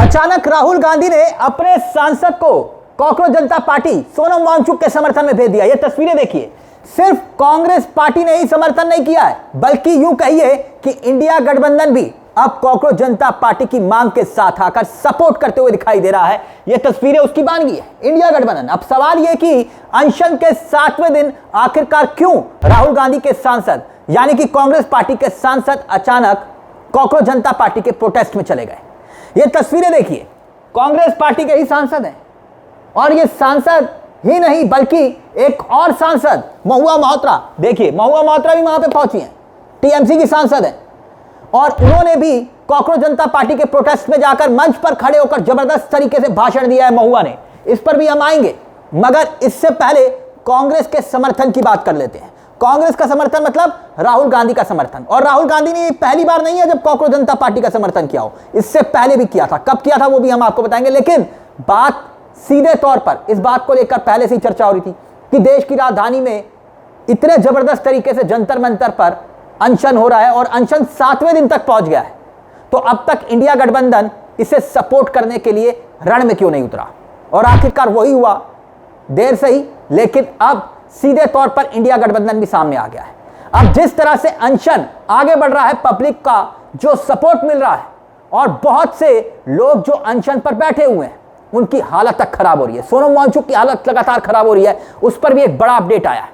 अचानक राहुल गांधी ने अपने सांसद को कॉकरोच जनता पार्टी सोनम वांगचुक के समर्थन में भेज दिया। ये तस्वीरें देखिए, सिर्फ कांग्रेस पार्टी ने ही समर्थन नहीं किया है, बल्कि यूं कहिए कि इंडिया गठबंधन भी अब कॉकरोच जनता पार्टी की मांग के साथ आकर सपोर्ट करते हुए दिखाई दे रहा है। ये तस्वीरें उसकी बानगी है, इंडिया गठबंधन। अब सवाल यह कि अनशन के 7वें दिन आखिरकार क्यों राहुल गांधी के सांसद यानी कि कांग्रेस पार्टी के सांसद अचानक कॉकरोच जनता पार्टी के प्रोटेस्ट में चले गए। ये तस्वीरें देखिए, कांग्रेस पार्टी के ही सांसद हैं और ये सांसद ही नहीं बल्कि एक और सांसद महुआ मोहत्रा, देखिए महुआ मोहत्रा भी वहां पे पहुंची हैं, टीएमसी की सांसद हैं और उन्होंने भी कॉकरोच जनता पार्टी के प्रोटेस्ट में जाकर मंच पर खड़े होकर जबरदस्त तरीके से भाषण दिया है महुआ ने। इस पर भी हम आएंगे, मगर इससे पहले कांग्रेस के समर्थन की बात कर लेते हैं। कांग्रेस का समर्थन मतलब राहुल गांधी का समर्थन, और राहुल गांधी ने पहली बार नहीं है जब कॉकरोच जनता पार्टी का समर्थन किया हो, इससे पहले भी किया था। कब किया था वो भी हम आपको बताएंगे, लेकिन बात सीधे तौर पर इस बात को लेकर पहले से ही चर्चा हो रही थी कि देश की राजधानी में इतने जबरदस्त तरीके से जंतर मंतर पर अनशन हो रहा है और अनशन 7वें दिन तक पहुंच गया है, तो अब तक इंडिया गठबंधन इसे सपोर्ट करने के लिए रण में क्यों नहीं उतरा। और आखिरकार वही हुआ, देर से ही, लेकिन अब सीधे तौर पर इंडिया गठबंधन भी सामने आ गया है। अब जिस तरह से अनशन आगे बढ़ रहा है, पब्लिक का जो सपोर्ट मिल रहा है और बहुत से लोग जो अनशन पर बैठे हुए हैं उनकी हालत तक खराब हो रही है। सोनम वांगचुक की हालत लगातार खराब हो रही है, उस पर भी एक बड़ा अपडेट आया है।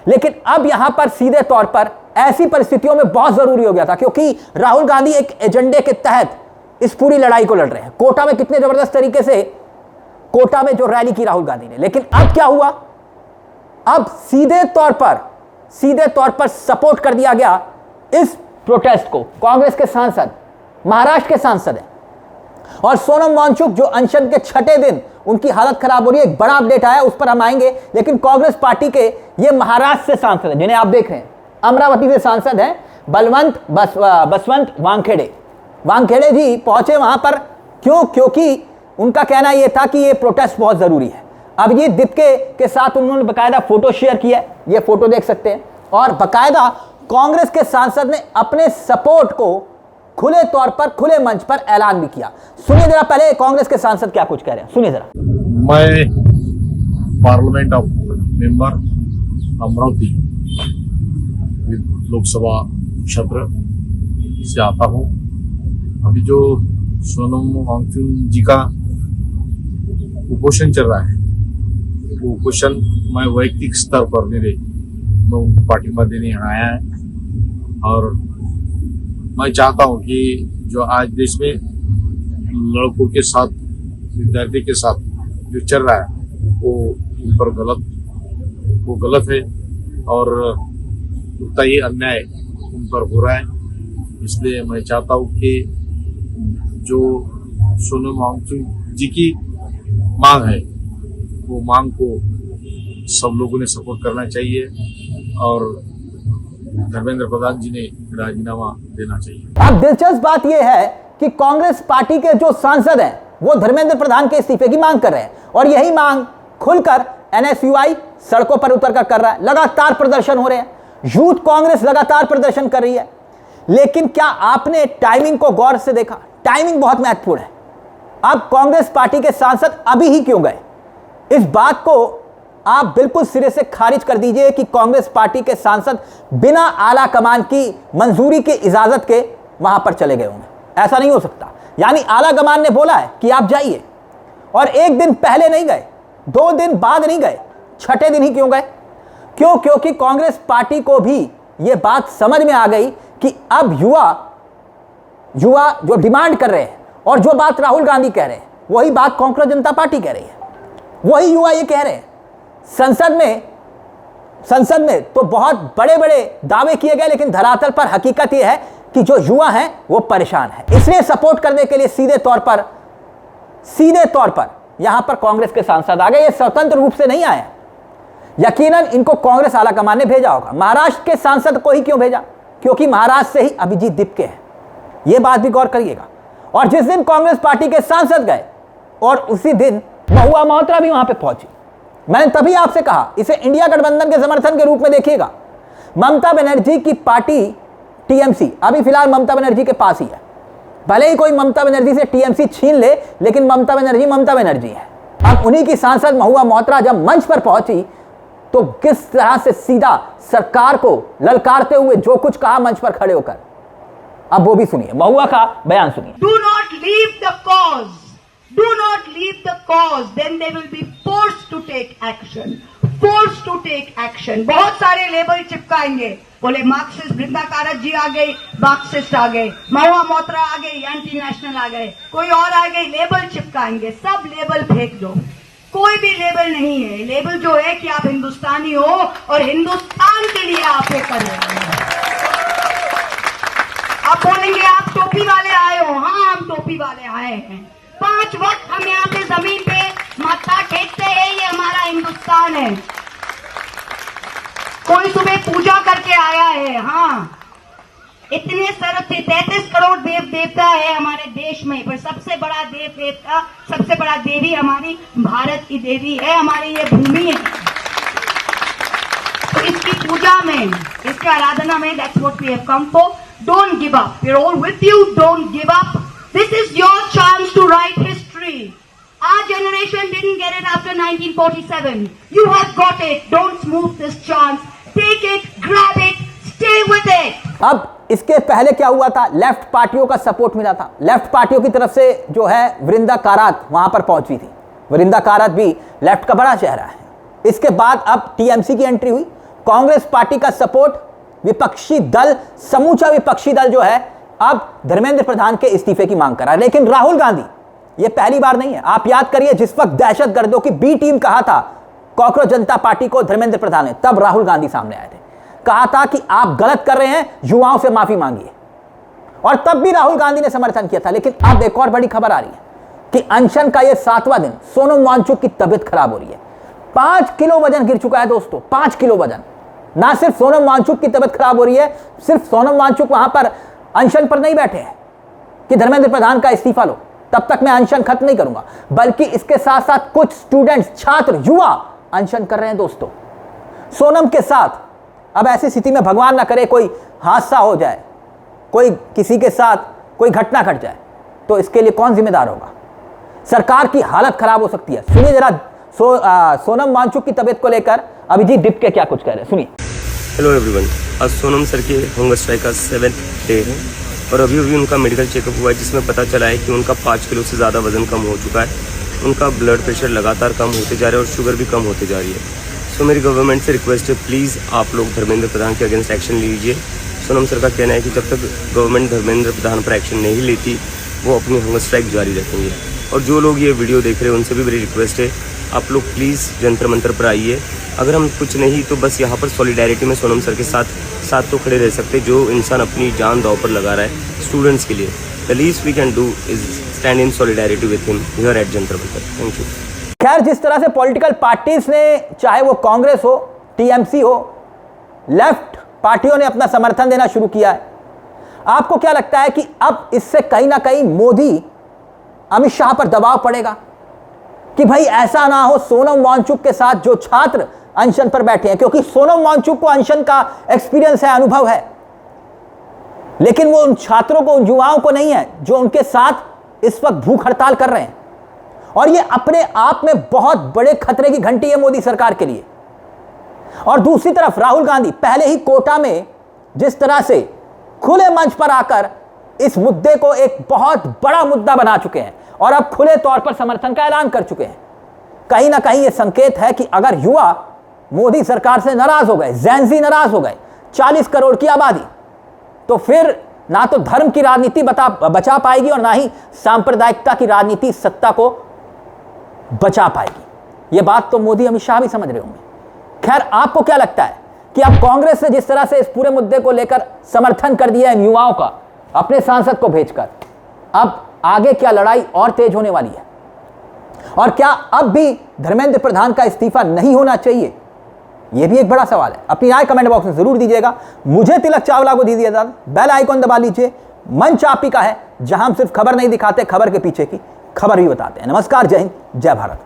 लेकिन अब यहां पर सीधे तौर पर ऐसी परिस्थितियों में बहुत जरूरी हो गया था, क्योंकि राहुल गांधी एक एजेंडे के तहत इस पूरी लड़ाई को लड़ रहे हैं। कोटा में कितने जबरदस्त तरीके से कोटा में जो रैली की राहुल गांधी ने, लेकिन अब क्या हुआ, अब सीधे तौर पर सपोर्ट कर दिया गया इस प्रोटेस्ट को। कांग्रेस के सांसद, महाराष्ट्र के सांसद हैं और सोनम वांगचुक जो अनशन के 6ठे दिन उनकी हालत खराब हो रही है। एक बड़ा अपडेट आया, उस पर हम आएंगे। लेकिन कांग्रेस पार्टी के ये महाराष्ट्र से सांसद हैं जिन्हें आप देख रहे हैं, अमरावती से सांसद हैं बसवंत वानखेड़े जी पहुंचे वहां पर। क्यों? क्योंकि उनका कहना यह था कि यह प्रोटेस्ट बहुत जरूरी है। अभिजीत दीपके के साथ उन्होंने बकायदा फोटो शेयर किया है, ये फोटो देख सकते हैं, और बकायदा कांग्रेस के सांसद ने अपने सपोर्ट को खुले तौर पर, खुले मंच पर ऐलान भी किया। सुनिए जरा पहले कांग्रेस के सांसद क्या कुछ कह रहे हैं, सुनिए जरा। मैं parliament of member Amravati Lok Sabha क्षेत्र से आता हूं। अभी जो सोनम वांगचुक जी का कुपोषण चल रहा है, वो कुपोषण मैं वैयक्तिक स्तर पर मैं उनको पार्टी देने आया है और मैं चाहता हूं कि जो आज देश में लड़कों के साथ, विद्यार्थी के साथ जो चल रहा है वो उन पर गलत है और उतना ही अन्याय उन पर हो रहा है। इसलिए मैं चाहता हूं कि जो सोनम वांगचुक जी की मांग है वो मांग को सब लोगों ने सपोर्ट करना चाहिए और धर्मेंद्र प्रधान जी ने राजीनामा देना चाहिए। अब दिलचस्प बात यह है कि कांग्रेस पार्टी के जो सांसद हैं वो धर्मेंद्र प्रधान के इस्तीफे की मांग कर रहे हैं और यही मांग खुलकर एनएसयूआई सड़कों पर उतरकर कर रहा है। लगातार प्रदर्शन हो रहे हैं, यूथ कांग्रेस लगातार प्रदर्शन कर रही है। लेकिन क्या आपने टाइमिंग को गौर से देखा? टाइमिंग बहुत महत्वपूर्ण है। अब कांग्रेस पार्टी के सांसद अभी ही क्यों गए, इस बात को आप बिल्कुल सिरे से खारिज कर दीजिए कि कांग्रेस पार्टी के सांसद बिना आला कमान की मंजूरी की इजाजत के वहां पर चले गए होंगे। ऐसा नहीं हो सकता। यानी आला कमान ने बोला है कि आप जाइए और एक दिन पहले नहीं गए, 2 दिन बाद नहीं गए, 6ठे दिन ही क्यों गए? क्यों? क्योंकि कांग्रेस पार्टी को भी यह बात समझ में आ गई कि अब युवा जो डिमांड कर रहे हैं और जो बात राहुल गांधी कह रहे हैं वही बात कांग्रेस जनता पार्टी कह रही है, वही युवा ये कह रहे हैं। संसद में तो बहुत बड़े बड़े दावे किए गए, लेकिन धरातल पर हकीकत यह है कि जो युवा हैं वो परेशान है। इसलिए सपोर्ट करने के लिए सीधे तौर पर यहां पर कांग्रेस के सांसद आ गए। ये स्वतंत्र रूप से नहीं आए, यकीनन इनको कांग्रेस आलाकमान ने भेजा होगा। महाराष्ट्र के सांसद को ही क्यों भेजा? क्योंकि महाराष्ट्र से ही अभिजीत दीपके हैं, यह बात भी गौर करिएगा। और जिस दिन कांग्रेस पार्टी के सांसद गए और उसी दिन महुआ मोहत्रा भी वहां पे पहुंची। मैंने तभी आपसे कहा इसे इंडिया गठबंधन के समर्थन के रूप में देखिएगा। ममता बनर्जी की पार्टी टीएमसी अभी फिलहाल ममता बनर्जी के पास ही है, भले ही कोई ममता बनर्जी से टीएमसी छीन ले, लेकिन ममता बनर्जी है। अब उन्हीं की सांसद महुआ मोइत्रा जब मंच पर पहुंची तो किस तरह से सीधा सरकार को ललकारते हुए जो कुछ कहा मंच पर खड़े होकर, अब वो भी सुनिए, महुआ का बयान सुनिए। Do not leave the cause. Do not leave the cause. Then they will be forced to take action. Forced to take action. बहुत सारे लेबल चिपकाएंगे, बोले मार्क्सिस्ट वृंदा कारत जी आ गई, मार्क्सिस्ट आ गए, महुआ मोइत्रा आ गई, एंटी नेशनल आ गए, कोई और आ गई, लेबल चिपकाएंगे। सब लेबल फेंक दो, कोई भी लेबल नहीं है। लेबल जो है कि आप हिंदुस्तानी हो और हिंदुस्तान के लिए आप ये कर रहे हैं। आप बोलेंगे आप टोपी वाले आए हो, हाँ हम टोपी वाले आए हैं। 5 वक्त हम यहाँ पे जमीन पे माथा टेकते हैं, ये हमारा हिंदुस्तान है। कोई सुबह पूजा करके आया है, हाँ इतने 33 करोड़ देव देवता है हमारे देश में, पर सबसे बड़ा देव देवता, सबसे बड़ा देवी हमारी भारत की देवी है, हमारी ये भूमि है। तो इसकी पूजा में, इसके आराधना में, that's what we have come for. Don't give up. We're all with you. Don't give up. This is your chance to write history. Our generation didn't get it after 1947. You have got it. Don't smooth this chance. Take it, grab it, stay with it. अब इसके पहले क्या हुआ था, left पार्टियों का support मिला था। लेफ्ट पार्टियों की तरफ से जो है वृंदा कारत वहां पर पहुंची थी। वृंदा कारत भी लेफ्ट का बड़ा चेहरा है। इसके बाद अब टीएमसी की एंट्री हुई, कांग्रेस पार्टी का सपोर्ट, विपक्षी दल, समूचा विपक्षी दल जो है अब धर्मेंद्र प्रधान के इस्तीफे की मांग कर रहा है। लेकिन राहुल गांधी, यह पहली बार नहीं है। आप याद करिए, जिस वक्त दहशतगर्दों की बी टीम कहा था कॉकरोच जनता पार्टी को धर्मेंद्र प्रधान ने, तब राहुल गांधी सामने आए थे, कहा था कि आप गलत कर रहे हैं, युवाओं से माफी मांगिए, और तब भी राहुल गांधी ने समर्थन किया था। लेकिन अब एक और बड़ी खबर आ रही है कि अनशन का यह 7वां दिन, सोनम वांगचुक की तबीयत खराब हो रही है। 5 किलो वजन गिर चुका है दोस्तों, 5 किलो वजन। ना सिर्फ सोनम वांगचुक की तबीयत खराब हो रही है, सिर्फ सोनम वांगचुक वहां पर अनशन पर नहीं बैठे हैं कि धर्मेंद्र प्रधान का इस्तीफा लो, तब तक मैं अनशन खत्म नहीं करूंगा, बल्कि इसके साथ साथ कुछ स्टूडेंट्स, छात्र, युवा अनशन कर रहे हैं दोस्तों सोनम के साथ। अब ऐसी स्थिति में भगवान ना करे कोई हादसा हो जाए, कोई किसी के साथ कोई घटना घट जाए, तो इसके लिए कौन जिम्मेदार होगा? सरकार की हालत खराब हो सकती है। सुनिए जरा सोनम वांगचुक की तबीयत को लेकर अभिजीत डिप्के क्या कुछ कह रहे हैं, सुनिए। हेलो एवरीवन, आज सोनम सर के हंगर स्ट्राइक का 7th डे है और अभी उनका मेडिकल चेकअप हुआ है, जिसमें पता चला है कि उनका 5 किलो से ज़्यादा वजन कम हो चुका है। उनका ब्लड प्रेशर लगातार कम होते जा रहा है और शुगर भी कम होते जा रही है। सो मेरी गवर्नमेंट से रिक्वेस्ट है, प्लीज़ आप लोग धर्मेंद्र प्रधान के अगेंस्ट एक्शन लीजिए। सोनम सर का कहना है कि जब तक गवर्नमेंट धर्मेंद्र प्रधान पर एक्शन नहीं लेती, वो अपनी हंगर स्ट्राइक जारी रखेंगे। और जो लोग ये वीडियो देख रहे हैं उनसे भी मेरी रिक्वेस्ट है, आप लोग प्लीज़ जंतर मंतर पर आइए। अगर हम कुछ नहीं तो बस यहाँ पर सॉलिडारिटी में सोनम सर के साथ तो खड़े रह सकते, जो इंसान अपनी जान दांव पर लगा रहा है स्टूडेंट्स के लिए। The least we can do is stand in solidarity with him here at Jantar Mantar. Thank you. खैर, जिस तरह से पॉलिटिकल पार्टीज ने, चाहे वो कांग्रेस हो, टीएमसी हो, लेफ्ट पार्टियों ने अपना समर्थन देना शुरू किया है, आपको क्या लगता है कि अब इससे कहीं ना कहीं मोदी, अमित शाह पर दबाव पड़ेगा कि भाई ऐसा ना हो सोनम वांगचुक के साथ जो छात्र अनशन पर बैठे हैं, क्योंकि सोनम वांगचुक को अनशन का एक्सपीरियंस है, अनुभव है, लेकिन वो उन छात्रों को, उन युवाओं को नहीं है जो उनके साथ इस वक्त भूख हड़ताल कर रहे हैं। और ये अपने आप में बहुत बड़े खतरे की घंटी है मोदी सरकार के लिए। और दूसरी तरफ राहुल गांधी पहले ही कोटा में जिस तरह से खुले मंच पर आकर इस मुद्दे को एक बहुत बड़ा मुद्दा बना चुके हैं और अब खुले तौर पर समर्थन का ऐलान कर चुके हैं, कहीं ना कहीं यह संकेत है कि अगर युवा मोदी सरकार से नाराज हो गए, जेन-ज़ी नाराज हो गए, 40 करोड़ की आबादी, तो फिर ना तो धर्म की राजनीति बचा पाएगी और ना ही सांप्रदायिकता की राजनीति सत्ता को बचा पाएगी। यह बात तो मोदी, अमित शाह भी समझ रहे होंगे। खैर, आपको क्या लगता है कि अब कांग्रेस ने जिस तरह से इस पूरे मुद्दे को लेकर समर्थन कर दिया है युवाओं का, अपने सांसद को भेजकर, अब आगे क्या लड़ाई और तेज होने वाली है? और क्या अब भी धर्मेंद्र प्रधान का इस्तीफा नहीं होना चाहिए? यह भी एक बड़ा सवाल है। अपनी राय कमेंट बॉक्स में जरूर दीजिएगा। मुझे तिलक चावला को दीजिए बेल आइकॉन दबा लीजिए। मंच आप ही का है, जहां हम सिर्फ खबर नहीं दिखाते, खबर के पीछे की खबर भी बताते हैं। नमस्कार, जय हिंद, जय भारत।